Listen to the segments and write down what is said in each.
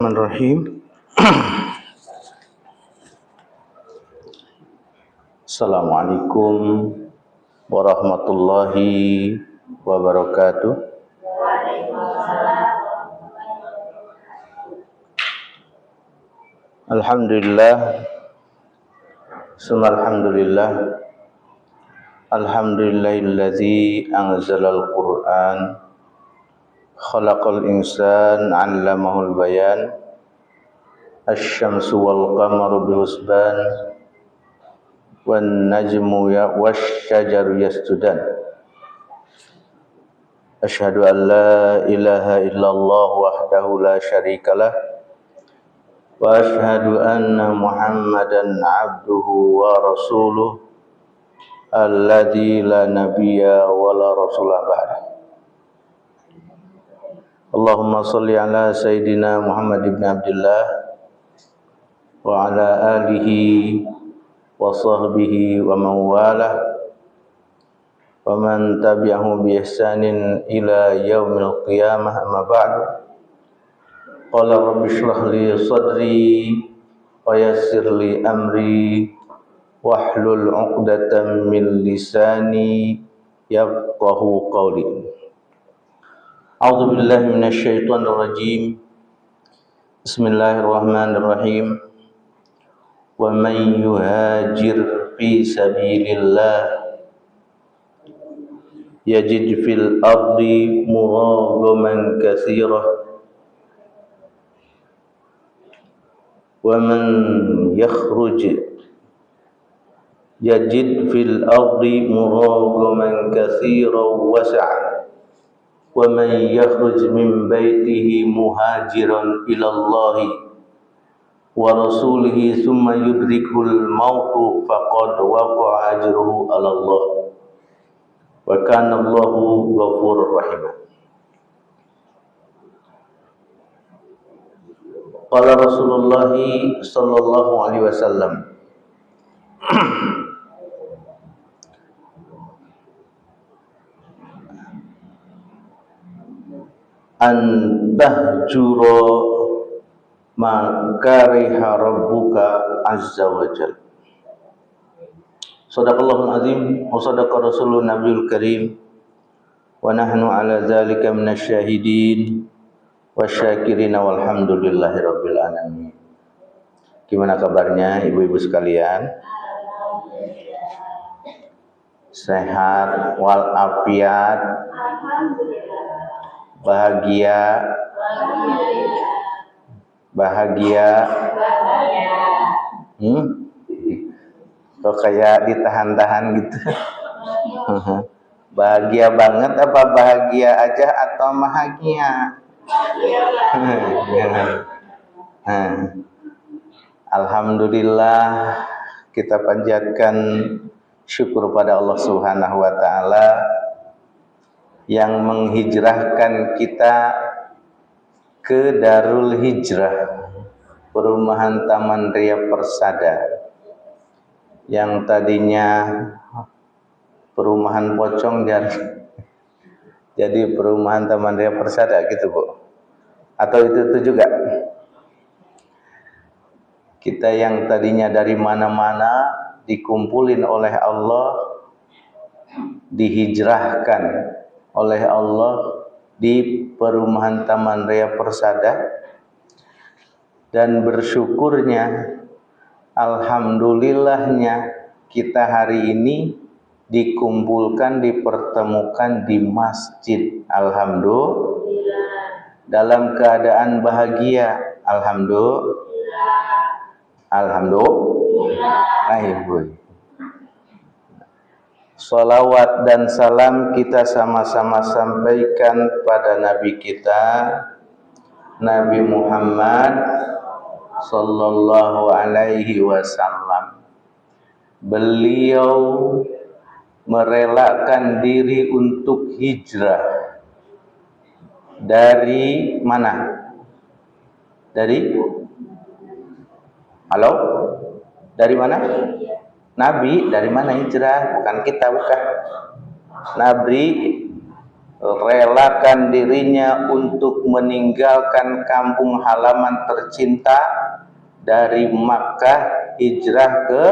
Bismillahirrahmanirrahim. Assalamualaikum warahmatullahi wabarakatuh. Alhamdulillah, alhamdulillah, alhamdulillahillazi anzalal Qur'an, khalaqal insan 'allamahul bayan, asy-syamsu wal qamaru bihusban, wan najmu wasyajaru yasjudan. Asyhadu an la ilaha illallah wahdahu la syarikalah wa asyhadu anna Muhammadan abduhu wa rasuluh alladzi la nabiyya wa la rasulah ba'dah. Allahumma shalli ala sayyidina Muhammad ibn Abdullah wa ala alihi wa sahbihi wa man walah wa man tabi'ahu bi ihsanin ila yaumil qiyamah, amma ba'du. Qala rabbi shrah li sadri wa yassir li amri wahlul 'uqdatam min lisani yafqahu qawli. A'udzu billahi minasy syaithanir rajim. Bismillahirrahmanirrahim. Wa man yuhajir fi sabilillah yajid fil ardi mughamaman katsira wa man yakhruj yajid fil ardi mughamaman katsira wa sa'a wa man yakhruj min baitihi muhajiran ila Allah wa rasulihi thumma yudrikul mautu faqad waqa'a ajruhu 'ala Allah wa kana Allahu ghafurur rahim. Qala Rasulullah sallallahu alaihi wasallam, an tahjura ma kariha rabbuka azza wa jalla. Shadaqallahul azim wa sadaqa rasulun nabiyul karim wa nahnu ala dzalika minasy syahidin wasyakirin walhamdulillahi rabbil alamin. Gimana kabarnya ibu-ibu sekalian? Sehat walafiat, bahagia, kok kayak ditahan-tahan gitu. Bahagia banget apa bahagia aja atau bahagia? Alhamdulillah, kita panjatkan syukur pada Allah Subhanahu wa taala yang menghijrahkan kita ke Darul Hijrah, Perumahan Taman Ria Persada, yang tadinya perumahan pocong jadi Perumahan Taman Ria Persada gitu, Bu. Atau itu juga? Kita yang tadinya dari mana-mana dikumpulin oleh Allah, dihijrahkan oleh Allah di Perumahan Taman Ria Persada, dan bersyukurnya, alhamdulillahnya, kita hari ini dikumpulkan, dipertemukan di masjid. Alhamdulillah, dalam keadaan bahagia. Alhamdulillah. Salawat dan salam kita sama-sama sampaikan pada Nabi kita, Nabi Muhammad sallallahu alaihi wasallam. Beliau merelakan diri untuk hijrah dari mana? Dari mana? Nabi, dari mana hijrah? Bukan kita, bukan. Nabi relakan dirinya untuk meninggalkan kampung halaman tercinta dari Makkah hijrah ke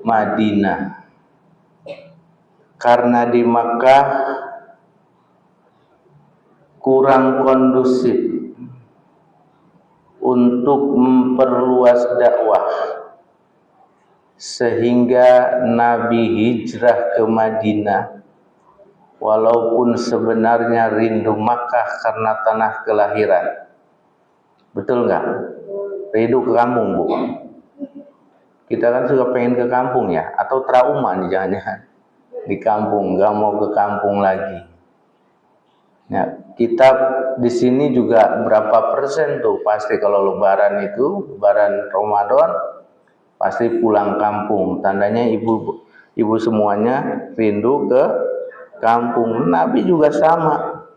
Madinah. Karena di Makkah kurang kondusif untuk memperluas dakwah, sehingga Nabi hijrah ke Madinah. Walaupun sebenarnya rindu Makkah karena tanah kelahiran. Betul nggak? Rindu ke kampung, Bu. Kita kan suka pengen ke kampung ya, atau trauma nih jangan-jangan di kampung, nggak mau ke kampung lagi. Ya, kita di sini juga berapa persen tuh pasti kalau Lebaran itu, Lebaran Ramadan pasti pulang kampung. Tandanya ibu semuanya rindu ke kampung. Nabi juga sama.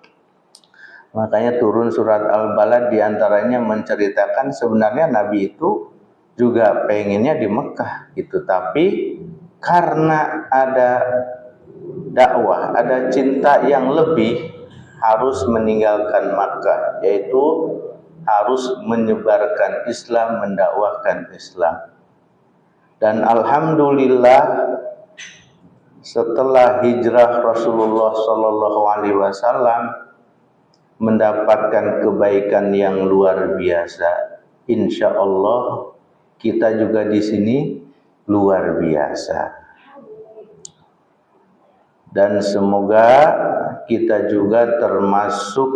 Makanya turun surat Al-Balad diantaranya menceritakan sebenarnya Nabi itu juga pengennya di Mekah gitu, tapi karena ada dakwah, ada cinta yang lebih, harus meninggalkan Makkah, yaitu harus menyebarkan Islam, mendakwahkan Islam. Dan alhamdulillah setelah hijrah Rasulullah Shallallahu Alaihi Wasallam mendapatkan kebaikan yang luar biasa. Insya Allah kita juga di sini luar biasa. Dan semoga kita juga termasuk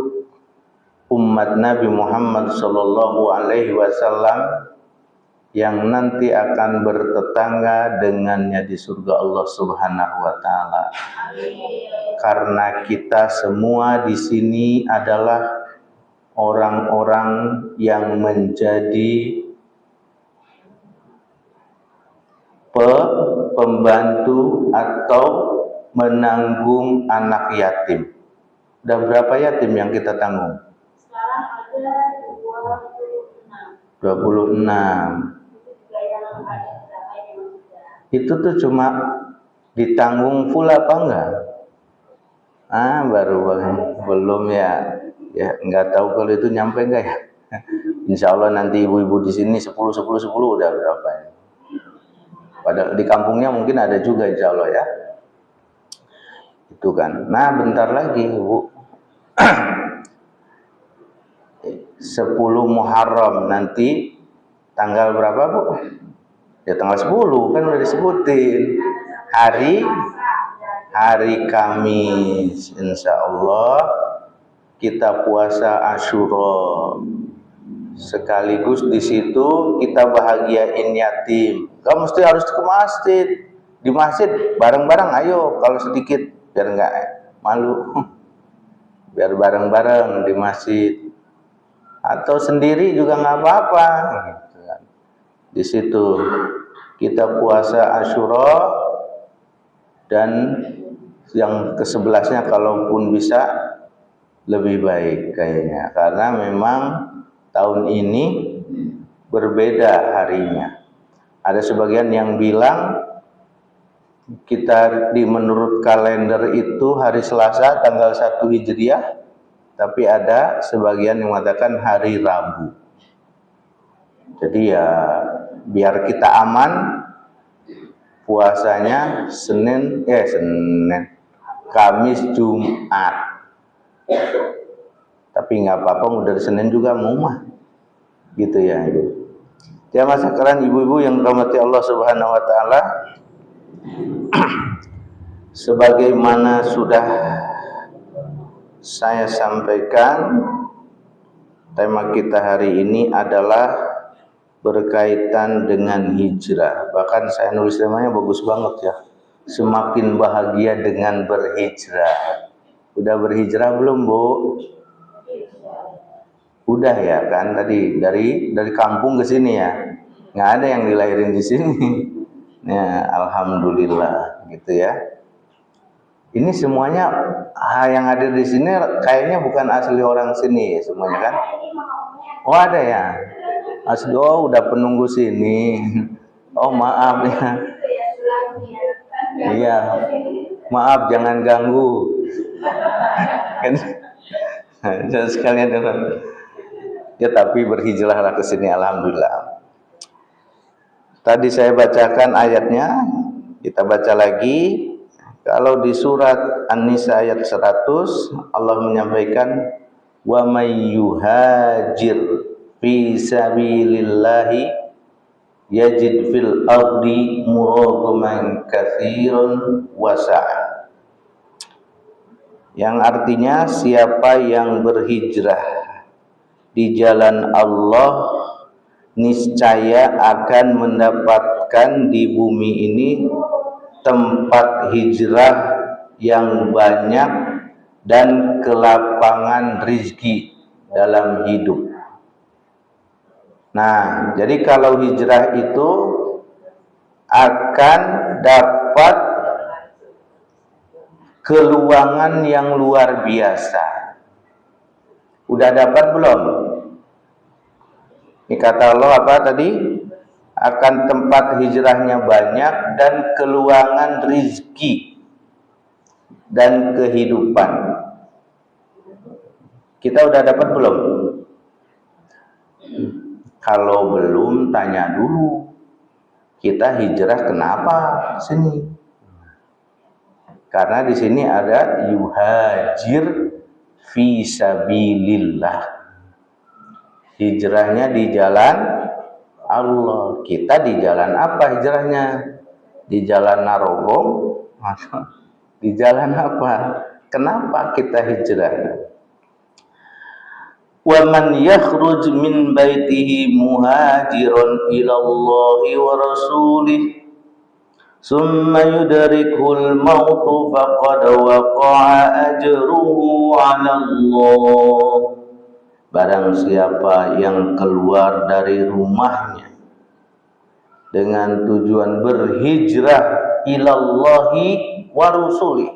umat Nabi Muhammad Shallallahu Alaihi Wasallam yang nanti akan bertetangga dengannya di surga Allah Subhanahu Wa Taala. Karena kita semua di sini adalah orang-orang yang menjadi pembantu atau menanggung anak yatim. Udah berapa yatim yang kita tanggung? Sekarang ada 26. 26. Itu tuh cuma ditanggung full apa enggak? Baru belum ya. Ya nggak tahu kalau itu nyampe enggak ya. Insya Allah nanti ibu-ibu di sini 10 udah berapa ya? Padahal di kampungnya mungkin ada juga insya Allah ya. Itu kan. Nah bentar lagi Bu. 10 Muharram nanti tanggal berapa Bu? Ya tanggal 10 kan udah disebutin. Hari Kamis. Insya Allah kita puasa Asyura. Sekaligus di situ kita bahagiain yatim. Kamu mesti harus ke masjid. Di masjid bareng-bareng ayo kalau sedikit biar nggak malu. Biar bareng-bareng di masjid. Atau sendiri juga nggak apa-apa. Di situ kita puasa Asyura dan yang ke-11-nya kalaupun bisa lebih baik kayaknya karena memang tahun ini berbeda harinya. Ada sebagian yang bilang kita menurut kalender itu hari Selasa tanggal 1 Hijriah, tapi ada sebagian yang mengatakan hari Rabu. Jadi ya biar kita aman puasanya Senin, Kamis, Jumat. Tapi nggak apa-apa, mau dari Senin juga mau mah. Gitu ya Ibu. Jamaah sekalian ibu-ibu yang dirahmati Allah Subhanahu Wa Taala, sebagaimana sudah saya sampaikan, tema kita hari ini adalah berkaitan dengan hijrah. Bahkan saya nulis temanya bagus banget ya. Semakin bahagia dengan berhijrah. Udah berhijrah belum Bu? Udah ya kan tadi dari kampung ke sini ya. Nggak ada yang dilahirin di sini. Ya, alhamdulillah gitu ya. Ini semuanya yang ada di sini kayaknya bukan asli orang sini semuanya kan? Oh ada ya. Asli udah penunggu sini. Oh maaf ya. Iya. Maaf jangan ganggu. Kan sekalian ya, tapi berhijrahlah ke sini, alhamdulillah. Tadi saya bacakan ayatnya, kita baca lagi. Kalau di surat An-Nisa ayat 100, Allah menyampaikan, wa may yuhajir fi sabilillahi yajid fil ardi muragaman katsiran wasa'a. Yang artinya, siapa yang berhijrah di jalan Allah niscaya akan mendapatkan di bumi ini tempat hijrah yang banyak dan kelapangan rizki dalam hidup. Nah, jadi kalau hijrah itu akan dapat keluangan yang luar biasa. Udah dapat belum? Ini kata Allah apa tadi? Akan tempat hijrahnya banyak dan keluangan rizki dan kehidupan. Kita udah dapat belum? Kalau belum, tanya dulu. Kita hijrah kenapa sini? Karena di sini ada yuhajir fi sabilillah. Hijrahnya di jalan Allah. Kita di jalan apa hijrahnya? Di jalan Narogong? Di jalan apa? Kenapa kita hijrah? Wa man yakhruj min baitihi muhajiran ila Allah wa rasulih summa yudrikul mautu faqad waqa'a ajruhu 'ala Allah. Barang siapa yang keluar dari rumahnya dengan tujuan berhijrah ilallahi wa rusuli,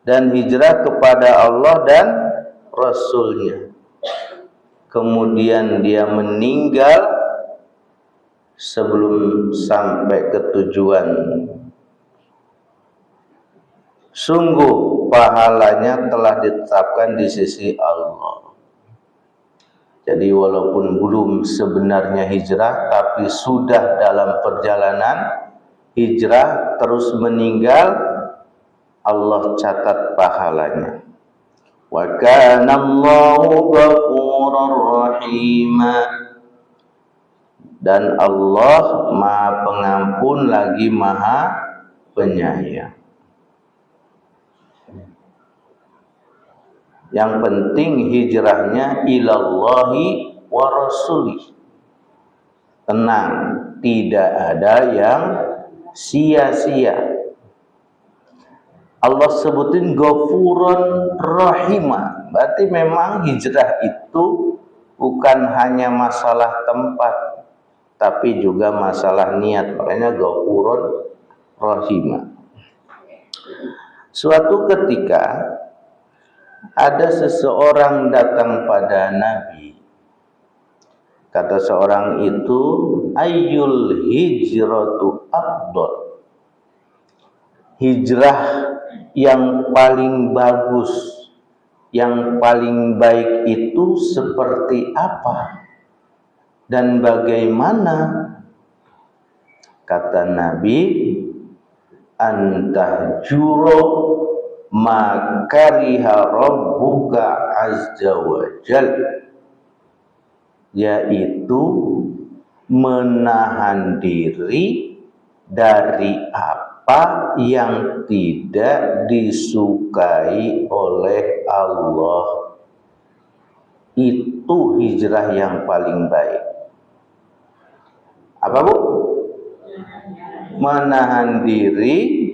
dan hijrah kepada Allah dan Rasulnya, kemudian dia meninggal sebelum sampai ke tujuan, sungguh pahalanya telah ditetapkan di sisi Allah. Jadi walaupun belum sebenarnya hijrah, tapi sudah dalam perjalanan hijrah terus meninggal, Allah catat pahalanya. Wa kana Allahu ghafurur rahima. Dan Allah Maha Pengampun lagi Maha Penyayang. Yang penting hijrahnya ilallahi wa rasulih. Tenang, tidak ada yang sia-sia. Allah sebutin Ghafurun Rahimah. Berarti memang hijrah itu bukan hanya masalah tempat, tapi juga masalah niat. Makanya Ghafurun Rahimah. Suatu ketika ada seseorang datang pada Nabi. Kata seorang itu, ayyul hijratu afdal. Hijrah yang paling bagus, yang paling baik itu seperti apa dan bagaimana? Kata Nabi, antahjuro makariha rabbuka azza wa jal, yaitu menahan diri dari apa yang tidak disukai oleh Allah. Itu hijrah yang paling baik. Apa Bu? Menahan diri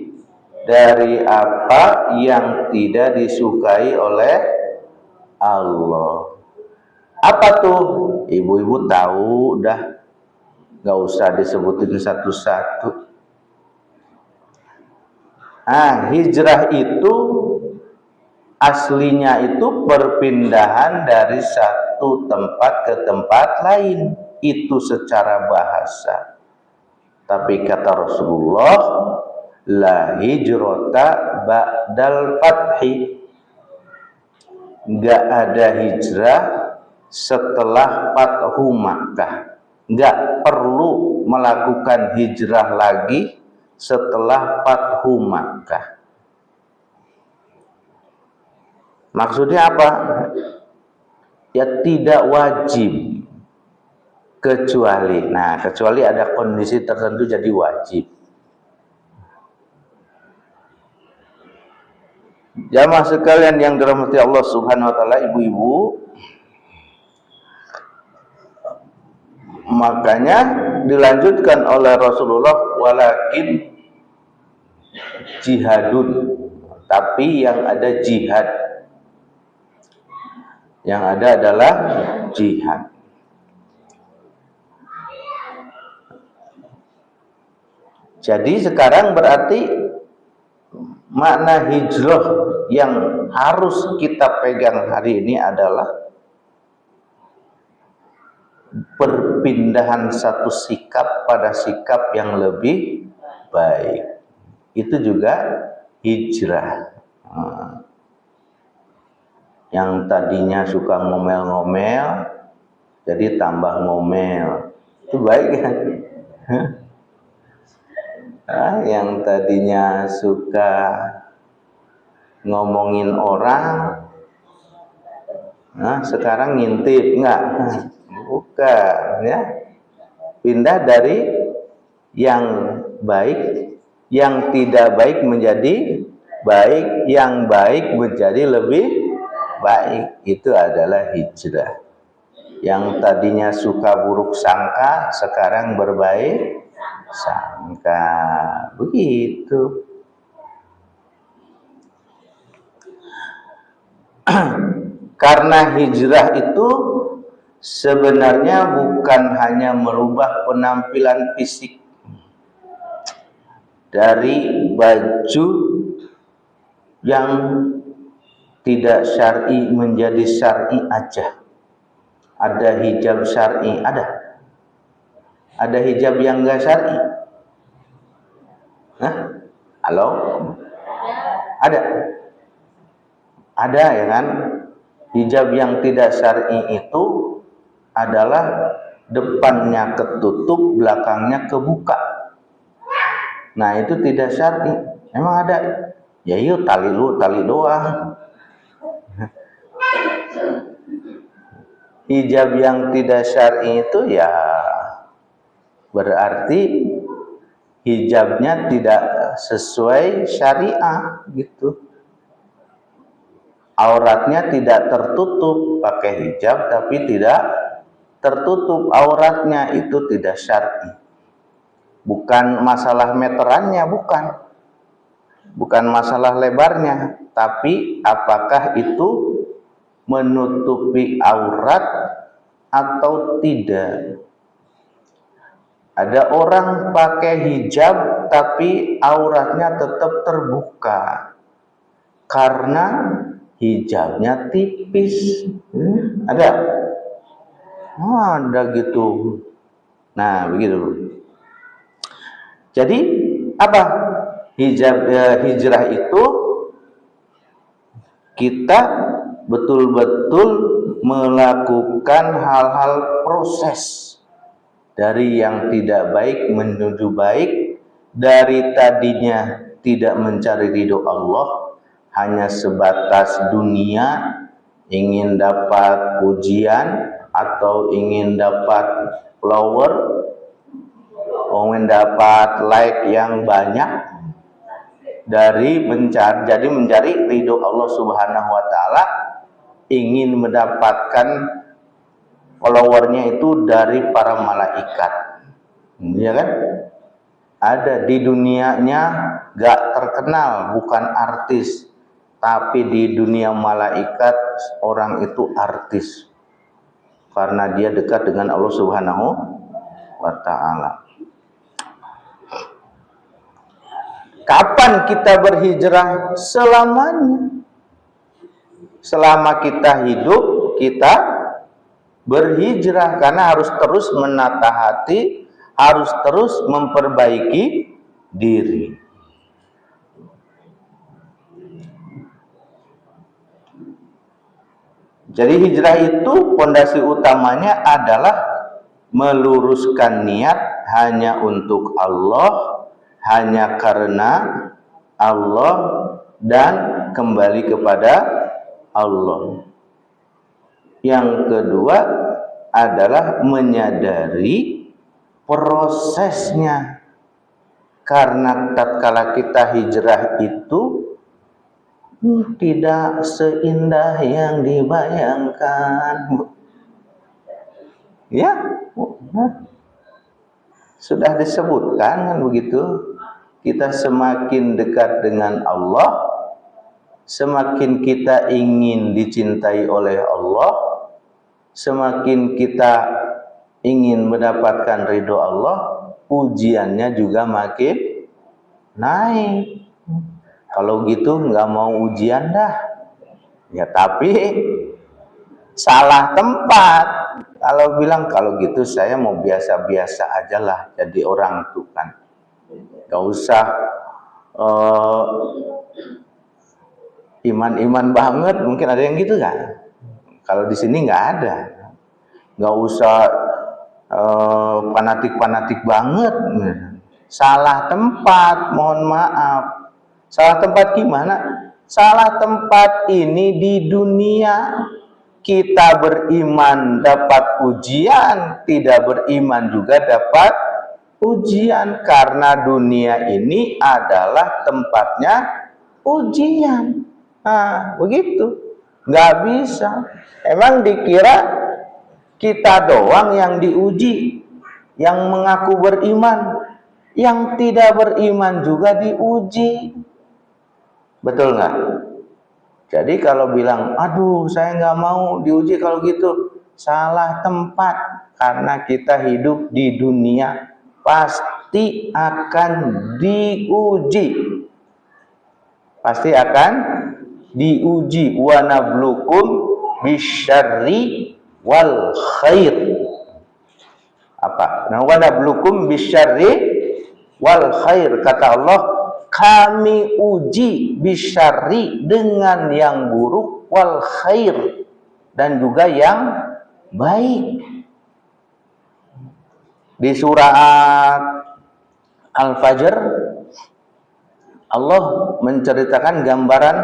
dari apa yang tidak disukai oleh Allah. Apa tuh? Ibu-ibu tahu, udah gak usah disebutin satu-satu. Hijrah itu aslinya itu perpindahan dari satu tempat ke tempat lain. Itu secara bahasa. Tapi kata Rasulullah, la hijrata ba'dal fathi. nggak ada hijrah setelah Fathu Makkah. Nggak perlu melakukan hijrah lagi setelah Fathu Makkah. Maksudnya apa? Ya tidak wajib, kecuali ada kondisi tertentu jadi wajib. Jamaah sekalian yang dirahmati Allah Subhanahu wa taala, ibu-ibu, makanya dilanjutkan oleh Rasulullah, walakin jihadun, tapi yang ada jihad, yang ada adalah jihad. Jadi sekarang berarti makna hijrah yang harus kita pegang hari ini adalah perpindahan satu sikap pada sikap yang lebih baik. Itu juga hijrah. Yang tadinya suka ngomel-ngomel jadi tambah ngomel. Itu baik kan? Yang tadinya suka ngomongin orang, sekarang ngintip, enggak? Bukan, ya. Pindah dari yang baik, yang tidak baik menjadi baik, yang baik menjadi lebih baik. Itu adalah hijrah. Yang tadinya suka buruk sangka, sekarang berbaik sangka. Begitu. Karena hijrah itu sebenarnya bukan hanya merubah penampilan fisik dari baju yang tidak syar'i menjadi syar'i aja. Ada hijab syar'i, ada hijab yang enggak syar'i. Halo? Ada ya kan? Hijab yang tidak syar'i itu adalah depannya ketutup, belakangnya kebuka. Nah, itu tidak syar'i. Emang ada? Ya yuk tali doang. Hijab yang tidak syar'i itu ya berarti hijabnya tidak sesuai syariah gitu. Auratnya tidak tertutup, pakai hijab tapi tidak tertutup auratnya, itu tidak syar'i. Bukan masalah meterannya, bukan masalah lebarnya, tapi apakah itu menutupi aurat atau tidak. Ada orang pakai hijab tapi auratnya tetap terbuka karena hijabnya tipis. Ada gitu. Nah, begitu. Jadi apa? Hijrah itu kita betul-betul melakukan hal-hal proses dari yang tidak baik menuju baik, dari tadinya tidak mencari ridho Allah, hanya sebatas dunia, ingin dapat pujian atau ingin dapat follower, ingin dapat like yang banyak, dari mencari ridho Allah Subhanahu wa taala, ingin mendapatkan followernya itu dari para malaikat, ya kan? Ada di dunianya gak terkenal, bukan artis, tapi di dunia malaikat orang itu artis karena dia dekat dengan Allah Subhanahu wa taala. Kapan kita berhijrah? Selamanya. Selama kita hidup, kita berhijrah, karena harus terus menata hati, harus terus memperbaiki diri. Jadi hijrah itu pondasi utamanya adalah meluruskan niat hanya untuk Allah, hanya karena Allah, dan kembali kepada Allah. Yang kedua adalah menyadari prosesnya, karena tatkala kita hijrah itu tidak seindah yang dibayangkan. Ya, sudah disebutkan kan begitu. Kita semakin dekat dengan Allah, semakin kita ingin dicintai oleh Allah, semakin kita ingin mendapatkan ridho Allah, ujiannya juga makin naik. Kalau gitu nggak mau ujian dah. Ya tapi salah tempat. Kalau bilang kalau gitu saya mau biasa-biasa aja lah jadi orang tuh kan. Gak usah iman-iman banget. Mungkin ada yang gitu kan. Kalau di sini nggak ada. Gak usah fanatik-fanatik banget. Salah tempat, mohon maaf. Salah tempat gimana? Salah tempat ini di dunia. Kita beriman dapat ujian, tidak beriman juga dapat ujian. Karena dunia ini adalah tempatnya ujian. Nah, begitu. Nggak bisa. Emang dikira kita doang yang diuji, yang mengaku beriman, yang tidak beriman juga diuji. Betul nggak? Jadi kalau bilang, aduh saya nggak mau diuji kalau gitu, salah tempat. Karena kita hidup di dunia, pasti akan diuji. Pasti akan diuji. Wa nablukum bisyarri wal khair. Apa? Wa nablukum bisyarri wal khair. Kata Allah, kami uji bisyarri dengan yang buruk, wal khair, dan juga yang baik. Di surat Al-Fajr Allah menceritakan gambaran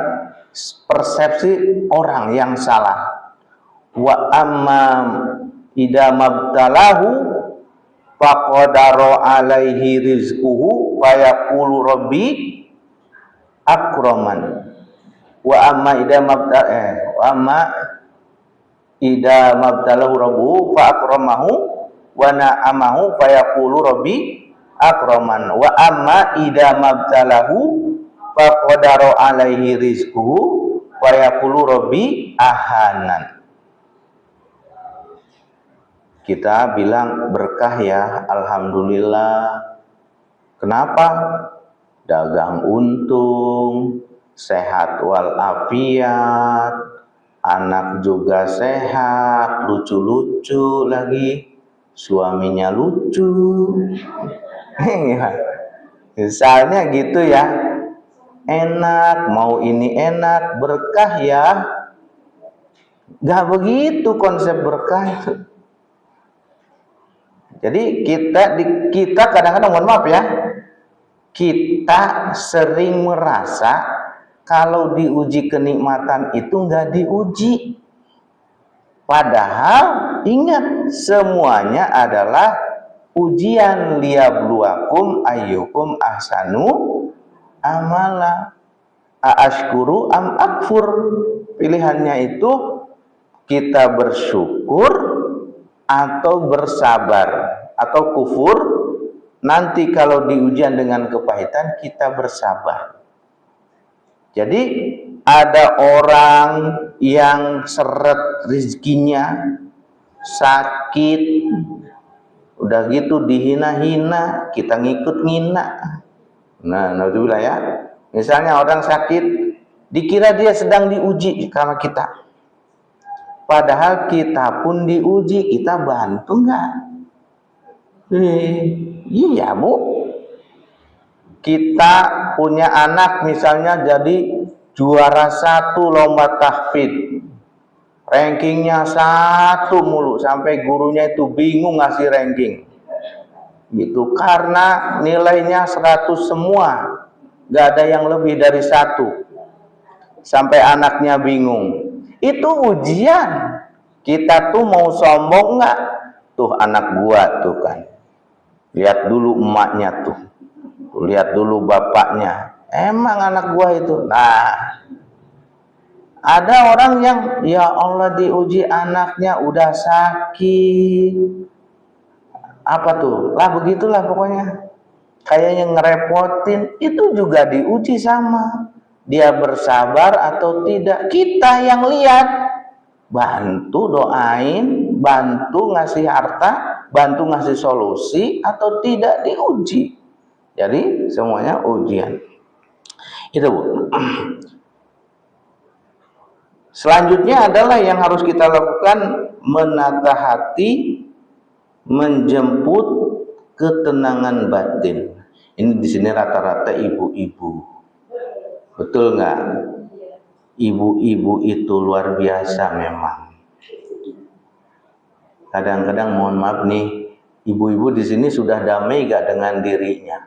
persepsi orang yang salah. Wa amma idza mabtalahu faqadara alaihi rizquhu fayaqulu rabbi akraman. Wa amma idza mabtalahu rabbuhu fa akramahu wa na'amahu fayaqulu rabbi akraman. Wa amma idza mabtalahu faqadara alaihi rizquhu fayaqulu rabbi ahanan. Kita bilang berkah ya, alhamdulillah. Kenapa? Dagang untung, sehat walafiat, anak juga sehat, lucu-lucu lagi, suaminya lucu. Misalnya gitu ya, enak, mau ini enak, berkah ya. Gak begitu konsep berkah itu. Jadi kita kadang-kadang, mohon maaf ya, kita sering merasa kalau diuji kenikmatan itu nggak diuji. Padahal ingat, semuanya adalah ujian. Liyabluwakum ayyukum ahsanu amala, aashkuru am akfur. Pilihannya itu kita bersyukur atau bersabar atau kufur. Nanti kalau diujian dengan kepahitan, kita bersabar. Jadi ada orang yang seret rezekinya, sakit, udah gitu dihina-hina, kita ngikut ngina. Nah, naudzubillah ya. Misalnya orang sakit, dikira dia sedang diuji sama kita. Padahal kita pun diuji, kita bantu nggak? Iya bu. Kita punya anak misalnya jadi juara 1 lomba tahfidz, rankingnya 1 mulu sampai gurunya itu bingung ngasih ranking gitu, karena nilainya 100 semua, gak ada yang lebih dari 1, sampai anaknya bingung. Itu ujian. Kita tuh mau sombong nggak? Tuh anak gua tuh kan, lihat dulu emaknya tuh, lihat dulu bapaknya, emang anak gua itu. Nah, ada orang yang ya Allah diuji anaknya udah sakit, apa tuh lah, begitulah pokoknya, kayaknya ngerepotin. Itu juga diuji sama dia, bersabar atau tidak. Kita yang lihat, bantu doain, bantu ngasih harta, bantu ngasih solusi atau tidak, diuji. Jadi semuanya ujian. Itu Bu. Selanjutnya adalah yang harus kita lakukan, menata hati, menjemput ketenangan batin. Ini di sini rata-rata ibu-ibu. Betul nggak? Ibu-ibu itu luar biasa memang. Kadang-kadang mohon maaf nih, ibu-ibu di sini sudah damai gak dengan dirinya?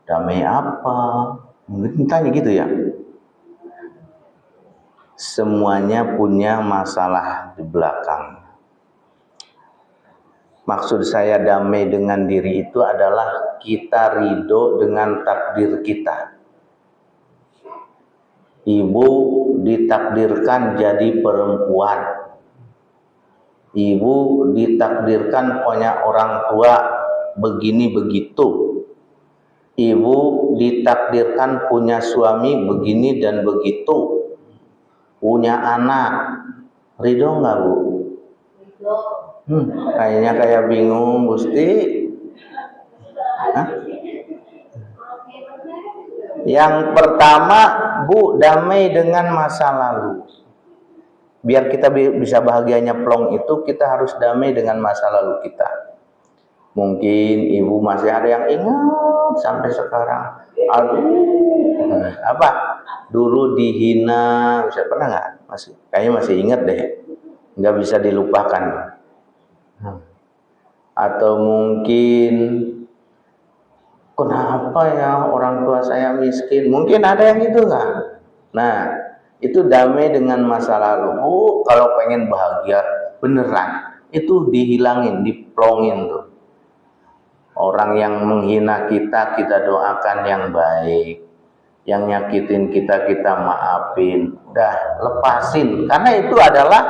Damai apa? Mungkin tanya gitu ya. Semuanya punya masalah di belakang. Maksud saya damai dengan diri itu adalah kita ridho dengan takdir kita. Ibu ditakdirkan jadi perempuan. Ibu ditakdirkan punya orang tua begini begitu. Ibu ditakdirkan punya suami begini dan begitu. Punya anak. Ridho nggak Bu? Kayaknya kayak bingung Gusti. Hah? Yang pertama Bu, damai dengan masa lalu. Biar kita bisa bahagianya plong itu, kita harus damai dengan masa lalu kita. Mungkin ibu masih ada yang ingat sampai sekarang. Aduh, apa? Dulu dihina, bisa pernah nggak? Masih, kayaknya masih ingat deh. Nggak bisa dilupakan. Atau mungkin, kenapa ya orang tua saya miskin? Mungkin ada yang gitu nggak? Nah, itu damai dengan masa lalu. Bu, kalau pengen bahagia beneran, itu dihilangin, diplongin tuh. Orang yang menghina kita, kita doakan yang baik. Yang nyakitin kita, kita maafin. Udah, lepasin. Karena itu adalah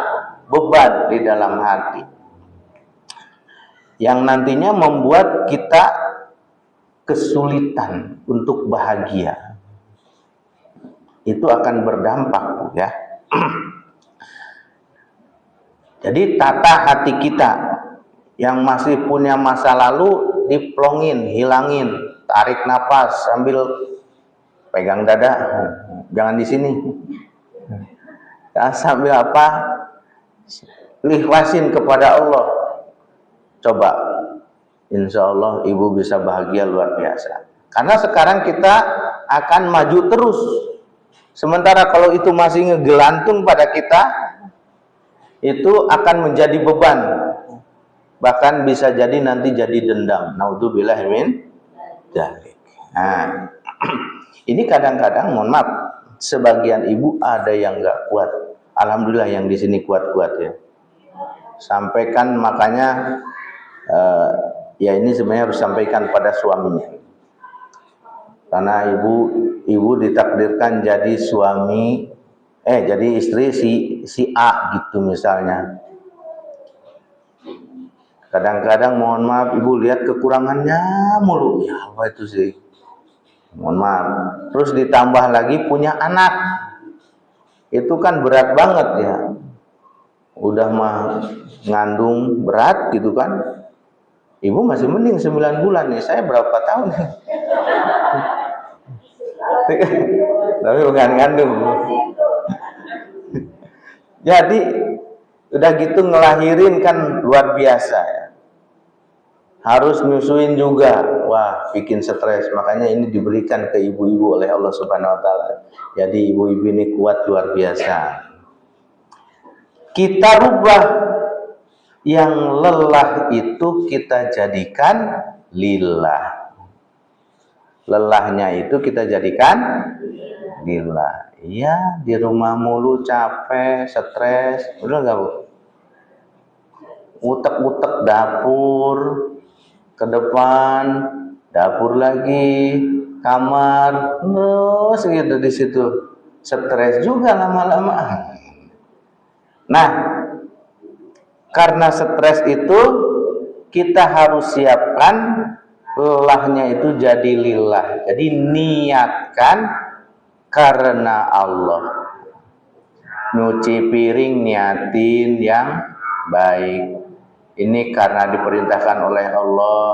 beban di dalam hati. Yang nantinya membuat kita kesulitan untuk bahagia. Itu akan berdampak ya. Jadi tata hati kita yang masih punya masa lalu, diplongin, hilangin, tarik nafas sambil pegang dada, jangan di sini. Sambil apa? Ikhlasin kepada Allah. Coba, insya Allah ibu bisa bahagia luar biasa. Karena sekarang kita akan maju terus. Sementara kalau itu masih ngegelantung pada kita, itu akan menjadi beban. Bahkan bisa jadi nanti jadi dendam. Naudzubillah min dzalik. Nah, ini kadang-kadang, mohon maaf, sebagian ibu ada yang nggak kuat. Alhamdulillah yang di sini kuat-kuat ya. Sampaikan, makanya ya ini sebenarnya harus sampaikan pada suaminya. Karena ibu ditakdirkan jadi suami, jadi istri si A gitu misalnya. Kadang-kadang mohon maaf ibu lihat kekurangannya mulu, ya apa itu sih, mohon maaf. Terus ditambah lagi punya anak, itu kan berat banget ya. Udah mah ngandung berat gitu kan. Ibu masih mending 9 bulan nih, saya berapa tahun nih? Tapi bukan ngandung. Jadi udah gitu ngelahirin kan luar biasa ya. Harus nyusuin juga. Wah, bikin stres. Makanya ini diberikan ke ibu-ibu oleh Allah Subhanahu wa taala. Jadi ibu-ibu ini kuat luar biasa. kita rubah. Yang lelah itu kita jadikan lillah. Lelahnya itu kita jadikan lillah. Iya, di rumah mulu capek, stres, udah enggak, Bu? Utek-utek dapur, ke depan, dapur lagi, kamar, terus gitu di situ. Stres juga lama-lama. Nah, karena stres itu kita harus siapkan lelahnya itu jadi lillah. Jadi niatkan karena Allah. Nyuci piring niatin yang baik. Ini karena diperintahkan oleh Allah.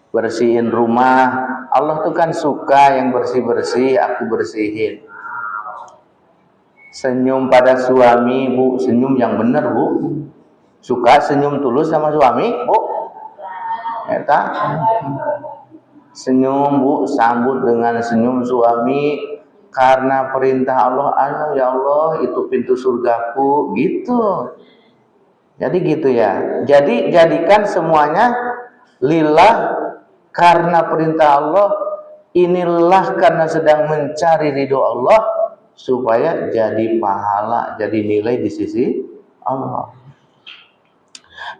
Bersihin rumah, Allah tuh kan suka yang bersih-bersih, aku bersihin. Senyum pada suami, Bu, senyum yang benar, Bu. Suka senyum tulus sama suami, Bu? Eta senyum, Bu, sambut dengan senyum suami karena perintah Allah. Ya Allah, itu pintu surgaku, gitu. Jadi gitu ya. Jadi jadikan semuanya lillah karena perintah Allah. Inilah karena sedang mencari ridho Allah supaya jadi pahala, jadi nilai di sisi Allah.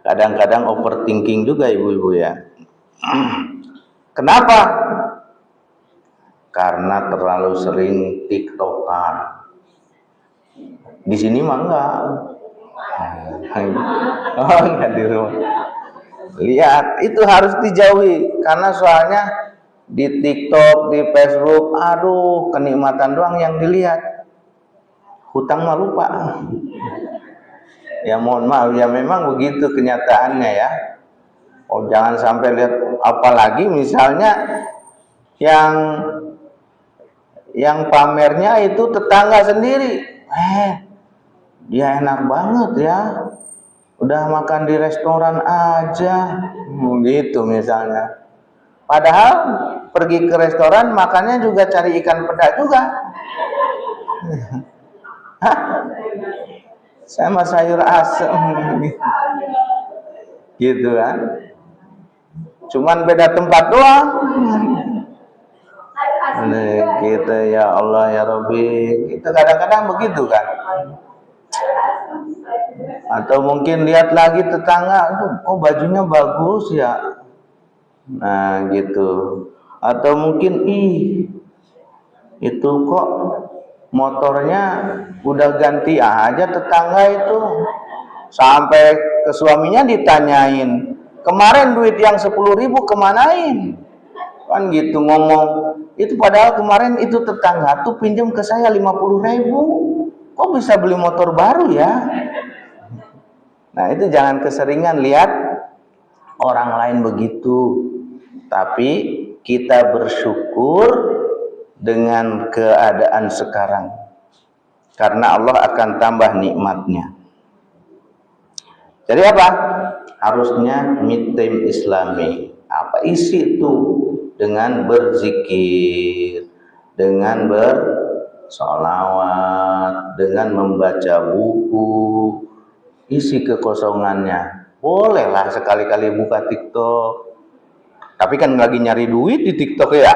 Kadang-kadang overthinking juga ibu-ibu ya. Kenapa? Karena terlalu sering TikTokan. Di sini mah enggak. Oh, enggak di rumah. Lihat, itu harus dijauhi karena soalnya di TikTok, di Facebook, aduh, kenikmatan doang yang dilihat. Hutang mah lupa. Ya mohon maaf ya, memang begitu kenyataannya ya. Oh, jangan sampai lihat, apalagi misalnya yang pamernya itu tetangga sendiri. Dia enak banget ya. Udah makan di restoran aja. Gitu misalnya. Padahal pergi ke restoran makannya juga cari ikan peda juga. Sama sayur asem. Gitu kan. Cuman beda tempat doang. Gitu ya Allah ya Rabbi. Kita kadang-kadang begitu kan. Atau mungkin lihat lagi tetangga, oh bajunya bagus ya. Nah gitu. Atau mungkin itu kok motornya udah ganti aja tetangga itu. Sampai ke suaminya ditanyain, kemarin duit yang 10.000 kemanain? Kan gitu ngomong. Itu padahal kemarin itu tetangga tuh pinjam ke saya 50.000. Kok bisa beli motor baru ya? Nah itu jangan keseringan lihat orang lain begitu. Tapi kita bersyukur dengan keadaan sekarang. Karena Allah akan tambah nikmatnya. Jadi apa? Harusnya mid time Islami. Apa isi itu? Dengan berzikir, dengan bersolawat, dengan membaca buku. Isi kekosongannya. Bolehlah sekali-kali buka TikTok. Tapi kan lagi nyari duit di TikTok ya.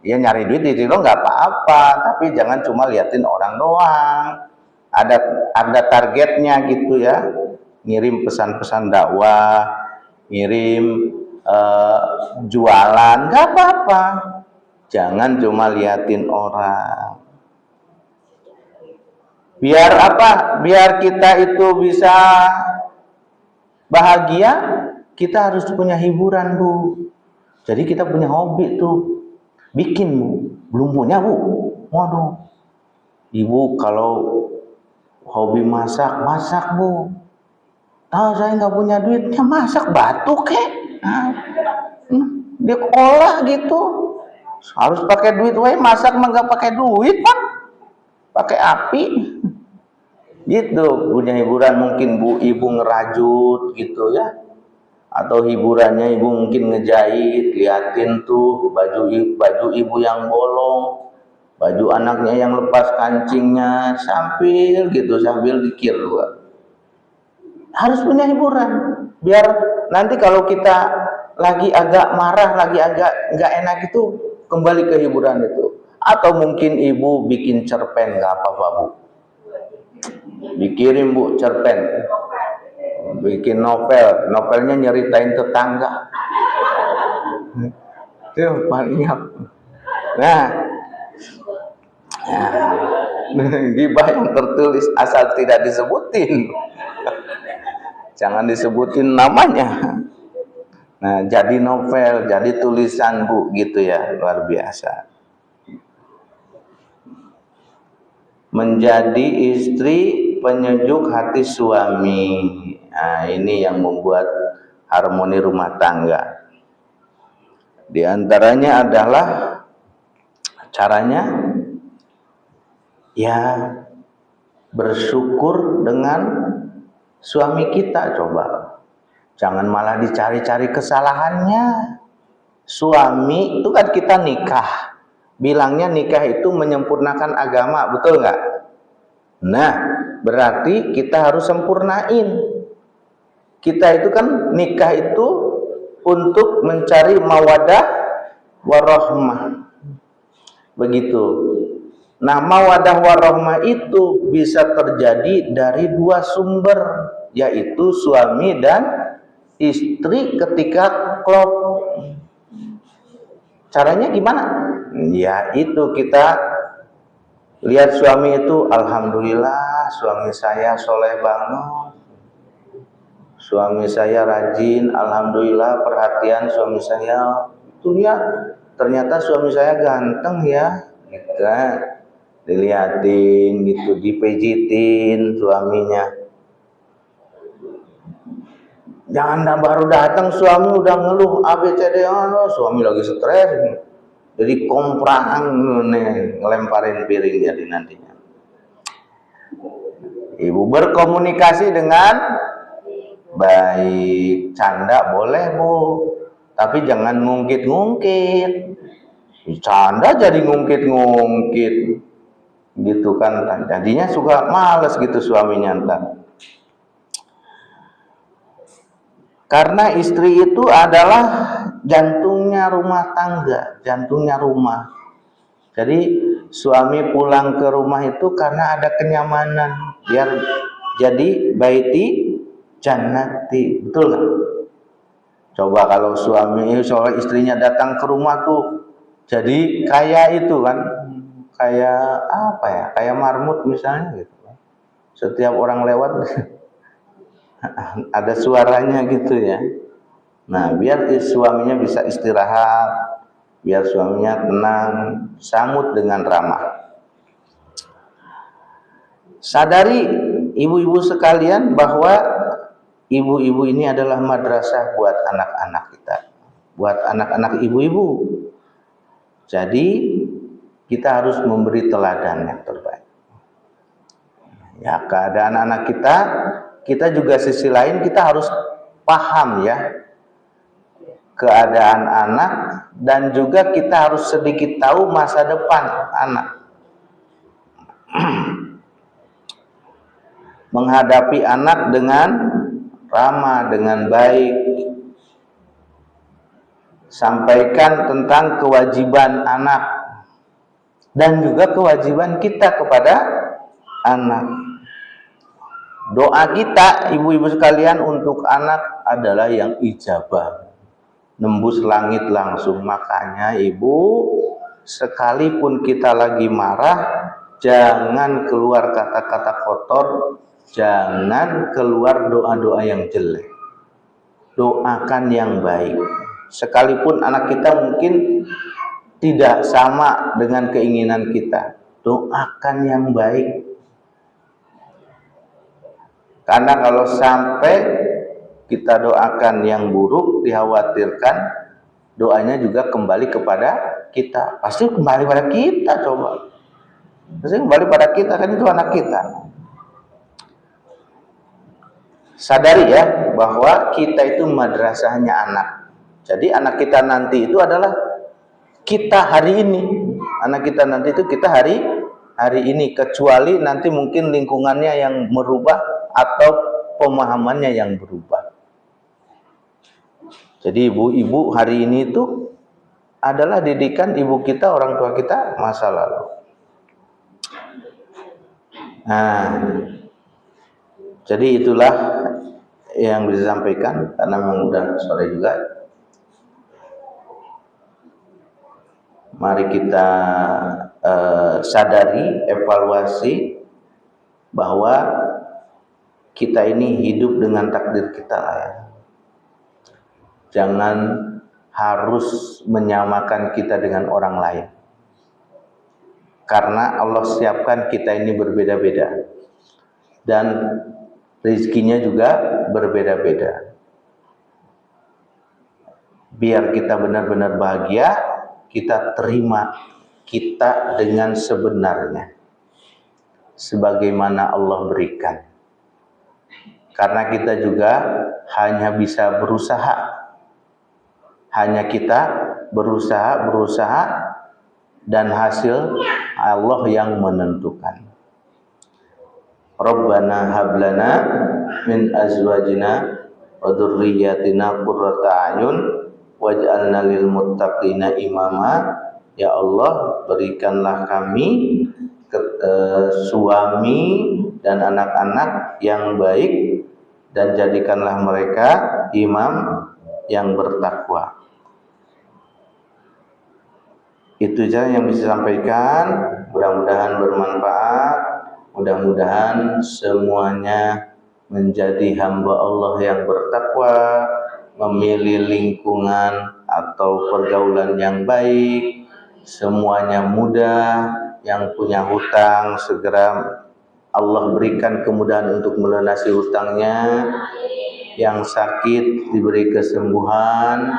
Ya nyari duit di TikTok nggak apa-apa. Tapi jangan cuma liatin orang doang. Ada targetnya gitu ya. Ngirim pesan-pesan dakwah, ngirim jualan, nggak apa-apa. Jangan cuma liatin orang. Biar apa? Biar kita itu bisa bahagia, kita harus punya hiburan, Bu. Jadi kita punya hobi tuh. Bikin, Bu. Belum punya, Bu. Waduh. Ibu kalau hobi masak, Bu. Tahu saya nggak punya duit, ya masak batu kek. Dia olah gitu. Harus pakai duit, masak mah nggak pakai duit, Pak. Pakai api. Gitu, punya hiburan mungkin ibu ngerajut gitu ya. Atau hiburannya ibu mungkin ngejahit, liatin tuh baju ibu yang bolong, baju anaknya yang lepas kancingnya, sambil gitu, sambil zikir juga. Harus punya hiburan, biar nanti kalau kita lagi agak marah, lagi agak nggak enak itu, kembali ke hiburan itu. Atau mungkin ibu bikin cerpen, nggak apa-apa bu, dikirim bu cerpen, bikin novelnya nyeritain tetangga, itu paling apa. Nah, gibah yang tertulis asal tidak disebutin, jangan disebutin namanya. Nah, jadi novel, jadi tulisan bu, gitu ya, luar biasa. Menjadi istri penyejuk hati suami. Nah, ini yang membuat harmoni rumah tangga. Di antaranya adalah caranya ya bersyukur dengan suami kita. Coba jangan malah dicari-cari kesalahannya. Suami itu kan kita nikah, bilangnya nikah itu menyempurnakan agama, betul nggak? Nah, berarti kita harus sempurnain. Kita itu kan nikah itu untuk mencari mawaddah warahmah, begitu. Nah, mawaddah warahmah itu bisa terjadi dari dua sumber, yaitu suami dan istri ketika klop. Caranya gimana? Ya itu, kita lihat suami itu, alhamdulillah suami saya soleh banget, suami saya rajin, alhamdulillah perhatian suami saya. Itu lihat, ternyata suami saya ganteng ya, gitu kan. Dilihatin gitu, dipijitin suaminya. Jangan baru datang suami udah ngeluh ABCD, suami lagi stres, jadi komprang nih, ngelemparin piring jadi nantinya. Ibu berkomunikasi dengan baik, canda boleh bu, tapi jangan ngungkit-ngungkit. Canda jadi ngungkit-ngungkit, gitu kan, jadinya suka males gitu suaminya ntar. Karena istri itu adalah jantungnya rumah tangga, jantungnya rumah. Jadi suami pulang ke rumah itu karena ada kenyamanan, biar jadi baiti jannati, betul nggak? Coba kalau soal istrinya datang ke rumah tuh, jadi kayak itu kan, kayak apa ya, kayak marmut misalnya gitu. Setiap orang lewat ada suaranya gitu ya. Nah, biar suaminya bisa istirahat, biar suaminya tenang, sambut dengan ramah. Sadari ibu-ibu sekalian bahwa ibu-ibu ini adalah madrasah buat anak-anak kita, buat anak-anak ibu-ibu. Jadi kita harus memberi teladan yang terbaik. Ya, keadaan anak kita juga sisi lain kita harus paham ya keadaan anak, dan juga kita harus sedikit tahu masa depan anak. Menghadapi anak dengan ramah, dengan baik. Sampaikan tentang kewajiban anak dan juga kewajiban kita kepada anak. Doa kita ibu-ibu sekalian untuk anak adalah yang ijabah, nembus langit langsung. Makanya ibu, sekalipun kita lagi marah, jangan keluar kata-kata kotor, jangan keluar doa-doa yang jelek. Doakan yang baik. Sekalipun anak kita mungkin tidak sama dengan keinginan kita, doakan yang baik. Karena kalau sampai kita doakan yang buruk, dikhawatirkan doanya juga kembali kepada kita. Pasti kembali pada kita, coba. Pasti kembali pada kita, kan itu anak kita. Sadari ya, bahwa kita itu madrasahnya anak. Jadi anak kita nanti itu adalah kita hari ini. anak kita nanti itu kita hari ini, kecuali nanti mungkin lingkungannya yang merubah atau pemahamannya yang berubah. Jadi ibu-ibu hari ini itu adalah didikan ibu kita, orang tua kita masa lalu. Nah, jadi itulah yang bisa disampaikan karena memang udah sore juga. Mari kita sadari, evaluasi bahwa kita ini hidup dengan takdir kita lah ya. Jangan harus menyamakan kita dengan orang lain. Karena Allah siapkan kita ini berbeda-beda. Dan rezekinya juga berbeda-beda. Biar kita benar-benar bahagia, kita terima kita dengan sebenarnya. Sebagaimana Allah berikan. Karena kita juga hanya bisa berusaha. Hanya kita berusaha dan hasil Allah yang menentukan. Rabbana hablana min azwajina wa dzurriyyatina qurrata a'yun waj'alna lil muttaqina imama. Ya Allah, berikanlah kami suami dan anak-anak yang baik dan jadikanlah mereka imam yang bertakwa. Itu saja yang bisa disampaikan. Mudah-mudahan bermanfaat. Mudah-mudahan semuanya menjadi hamba Allah yang bertakwa, memilih lingkungan atau pergaulan yang baik. Semuanya mudah. Yang punya hutang segera Allah berikan kemudahan untuk melunasi hutangnya. Yang sakit diberi kesembuhan.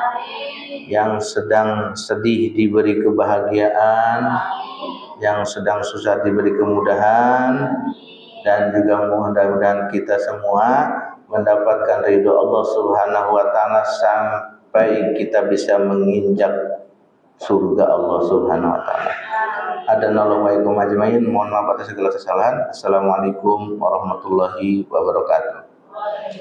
Yang sedang sedih diberi kebahagiaan, yang sedang susah diberi kemudahan, dan juga mudah-mudahan kita semua mendapatkan ridho Allah Subhanahu wa taala sampai kita bisa menginjak surga Allah Subhanahu wa taala. Adanallahu wa ikum ajmain. Mohon maaf atas segala kesalahan. Assalamualaikum warahmatullahi wabarakatuh.